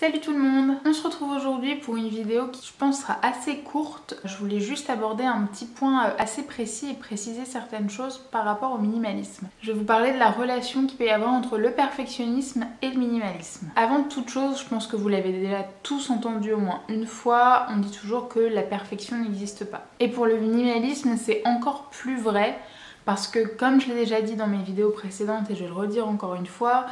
Salut tout le monde! On se retrouve aujourd'hui pour une vidéo qui je pense sera assez courte. Je voulais juste aborder un petit point assez précis et préciser certaines choses par rapport au minimalisme. Je vais vous parler de la relation qu'il peut y avoir entre le perfectionnisme et le minimalisme. Avant toute chose, je pense que vous l'avez déjà tous entendu au moins une fois, on dit toujours que la perfection n'existe pas. Et pour le minimalisme, c'est encore plus vrai parce que comme je l'ai déjà dit dans mes vidéos précédentes et je vais le redire encore une fois,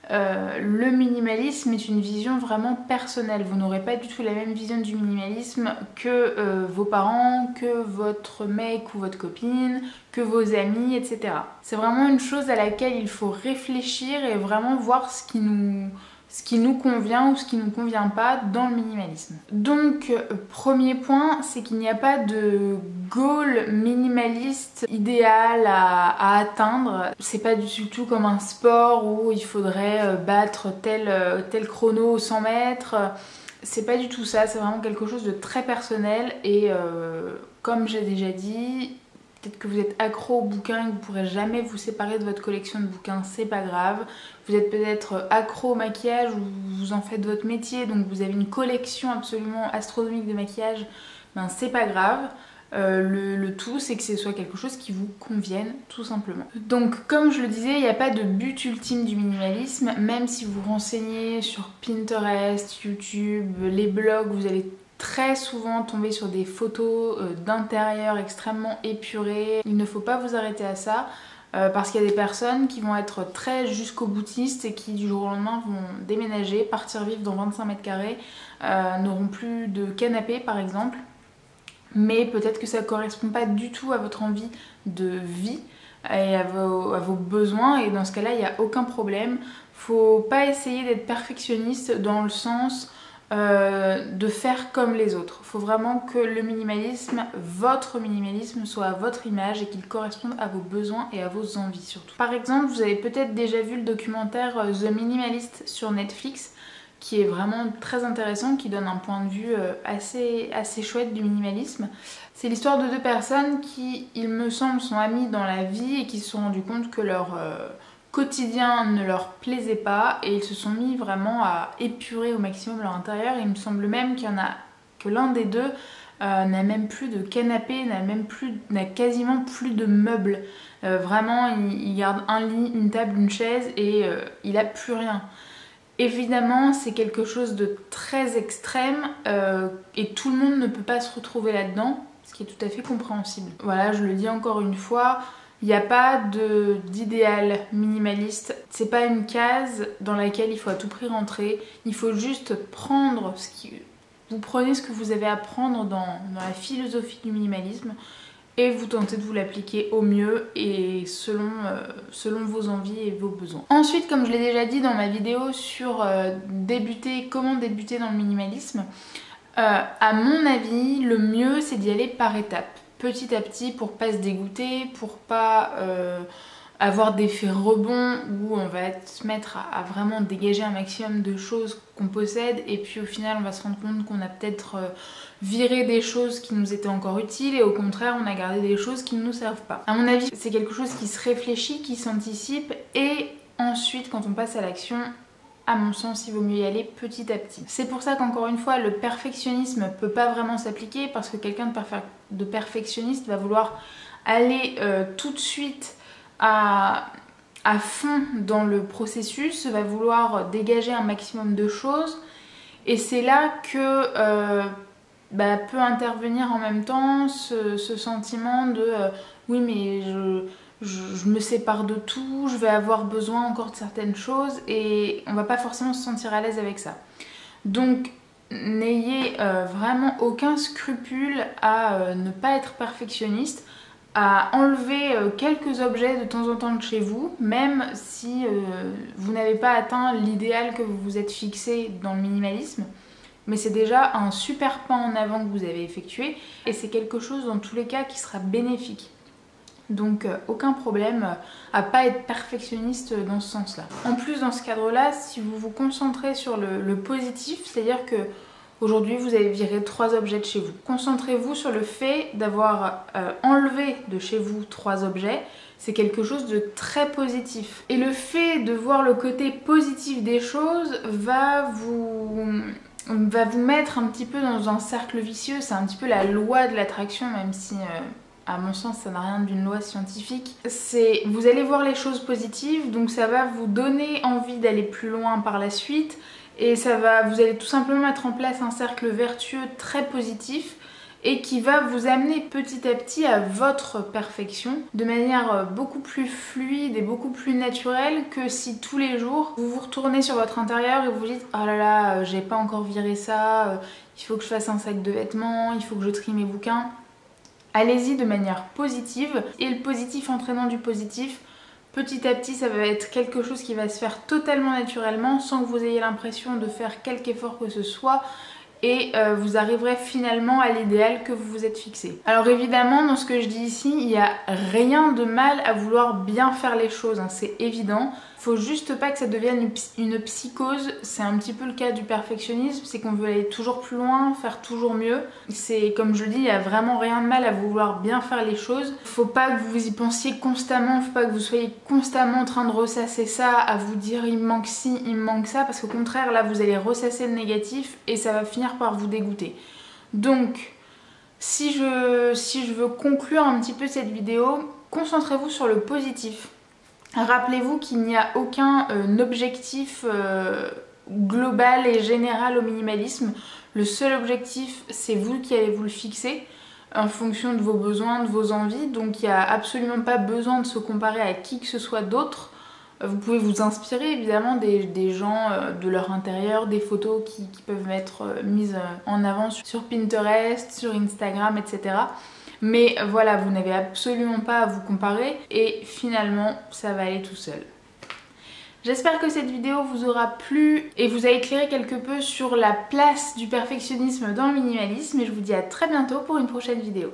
le minimalisme est une vision vraiment personnelle. Vous n'aurez pas du tout la même vision du minimalisme que vos parents, que votre mec ou votre copine, que vos amis, etc. C'est vraiment une chose à laquelle il faut réfléchir et vraiment voir ce qui nous convient ou ce qui ne nous convient pas dans le minimalisme. Donc, premier point, c'est qu'il n'y a pas de goal minimaliste idéal à atteindre. C'est pas du tout comme un sport où il faudrait battre tel chrono aux 100 mètres. C'est pas du tout ça, c'est vraiment quelque chose de très personnel et comme j'ai déjà dit, peut-être que vous êtes accro aux bouquins et que vous ne pourrez jamais vous séparer de votre collection de bouquins, c'est pas grave. Vous êtes peut-être accro au maquillage ou vous en faites votre métier, donc vous avez une collection absolument astronomique de maquillage, ben c'est pas grave. Le tout, c'est que ce soit quelque chose qui vous convienne, tout simplement. Donc, comme je le disais, il n'y a pas de but ultime du minimalisme, même si vous renseignez sur Pinterest, YouTube, les blogs, vous allez très souvent tomber sur des photos d'intérieur extrêmement épurées. Il ne faut pas vous arrêter à ça parce qu'il y a des personnes qui vont être très jusqu'au boutiste et qui du jour au lendemain vont déménager, partir vivre dans 25 mètres carrés, n'auront plus de canapé par exemple. Mais peut-être que ça ne correspond pas du tout à votre envie de vie et à vos besoins, et dans ce cas-là, il n'y a aucun problème. Faut pas essayer d'être perfectionniste dans le sens de faire comme les autres. Il faut vraiment que le minimalisme, votre minimalisme, soit à votre image et qu'il corresponde à vos besoins et à vos envies surtout. Par exemple, vous avez peut-être déjà vu le documentaire The Minimalist sur Netflix, qui est vraiment très intéressant, qui donne un point de vue assez chouette du minimalisme. C'est l'histoire de deux personnes qui, il me semble, sont amies dans la vie et qui se sont rendus compte que leur quotidien ne leur plaisait pas et ils se sont mis vraiment à épurer au maximum leur intérieur. Et il me semble même que l'un des deux n'a même plus de canapé, n'a quasiment plus de meubles. Vraiment, il garde un lit, une table, une chaise et il n'a plus rien. Évidemment, c'est quelque chose de très extrême et tout le monde ne peut pas se retrouver là-dedans, ce qui est tout à fait compréhensible. Voilà, je le dis encore une fois, il n'y a pas d'idéal minimaliste. C'est pas une case dans laquelle il faut à tout prix rentrer. Il faut juste prendre vous prenez ce que vous avez à prendre dans la philosophie du minimalisme et vous tentez de vous l'appliquer au mieux et selon vos envies et vos besoins. Ensuite, comme je l'ai déjà dit dans ma vidéo sur comment débuter dans le minimalisme, à mon avis, le mieux c'est d'y aller par étapes, petit à petit, pour pas se dégoûter, pour pas avoir d'effets rebonds où on va se mettre à vraiment dégager un maximum de choses qu'on possède et puis au final on va se rendre compte qu'on a peut-être viré des choses qui nous étaient encore utiles et au contraire on a gardé des choses qui ne nous servent pas. À mon avis, c'est quelque chose qui se réfléchit, qui s'anticipe et ensuite quand on passe à l'action, à mon sens, il vaut mieux y aller petit à petit. C'est pour ça qu'encore une fois, le perfectionnisme ne peut pas vraiment s'appliquer parce que quelqu'un de perfectionniste va vouloir aller tout de suite à fond dans le processus, va vouloir dégager un maximum de choses et c'est là que peut intervenir en même temps ce sentiment de oui mais je me sépare de tout, je vais avoir besoin encore de certaines choses et on va pas forcément se sentir à l'aise avec ça. Donc n'ayez vraiment aucun scrupule à ne pas être perfectionniste, à enlever quelques objets de temps en temps de chez vous, même si vous n'avez pas atteint l'idéal que vous vous êtes fixé dans le minimalisme. Mais c'est déjà un super pas en avant que vous avez effectué et c'est quelque chose dans tous les cas qui sera bénéfique. Donc aucun problème à pas être perfectionniste dans ce sens-là. En plus, dans ce cadre-là, si vous vous concentrez sur le positif, c'est-à-dire que aujourd'hui vous avez viré 3 objets de chez vous. Concentrez-vous sur le fait d'avoir enlevé de chez vous 3 objets. C'est quelque chose de très positif. Et le fait de voir le côté positif des choses va vous va vous mettre un petit peu dans un cercle vicieux. C'est un petit peu la loi de l'attraction, même si à mon sens ça n'a rien d'une loi scientifique. Vous allez voir les choses positives, donc ça va vous donner envie d'aller plus loin par la suite, et vous allez tout simplement mettre en place un cercle vertueux très positif et qui va vous amener petit à petit à votre perfection de manière beaucoup plus fluide et beaucoup plus naturelle que si tous les jours vous vous retournez sur votre intérieur et vous vous dites oh là là, j'ai pas encore viré ça, il faut que je fasse un sac de vêtements, il faut que je trie mes bouquins. Allez-y de manière positive, et le positif entraînant du positif, petit à petit ça va être quelque chose qui va se faire totalement naturellement sans que vous ayez l'impression de faire quelque effort que ce soit, et vous arriverez finalement à l'idéal que vous vous êtes fixé. Alors évidemment, dans ce que je dis ici, il n'y a rien de mal à vouloir bien faire les choses, hein, c'est évident. Faut juste pas que ça devienne une psychose. C'est un petit peu le cas du perfectionnisme, c'est qu'on veut aller toujours plus loin, faire toujours mieux. C'est comme je le dis, il n'y a vraiment rien de mal à vouloir bien faire les choses. Faut pas que vous y pensiez constamment, faut pas que vous soyez constamment en train de ressasser ça, à vous dire il me manque ci, il me manque ça, parce qu'au contraire là vous allez ressasser le négatif et ça va finir par vous dégoûter. Donc si je veux conclure un petit peu cette vidéo, concentrez-vous sur le positif. Rappelez-vous qu'il n'y a aucun objectif global et général au minimalisme. Le seul objectif, c'est vous qui allez vous le fixer en fonction de vos besoins, de vos envies. Donc il n'y a absolument pas besoin de se comparer à qui que ce soit d'autre. Vous pouvez vous inspirer évidemment des gens, de leur intérieur, des photos qui peuvent être mises en avant sur Pinterest, sur Instagram, etc. Mais voilà, vous n'avez absolument pas à vous comparer et finalement ça va aller tout seul. J'espère que cette vidéo vous aura plu et vous a éclairé quelque peu sur la place du perfectionnisme dans le minimalisme, et je vous dis à très bientôt pour une prochaine vidéo.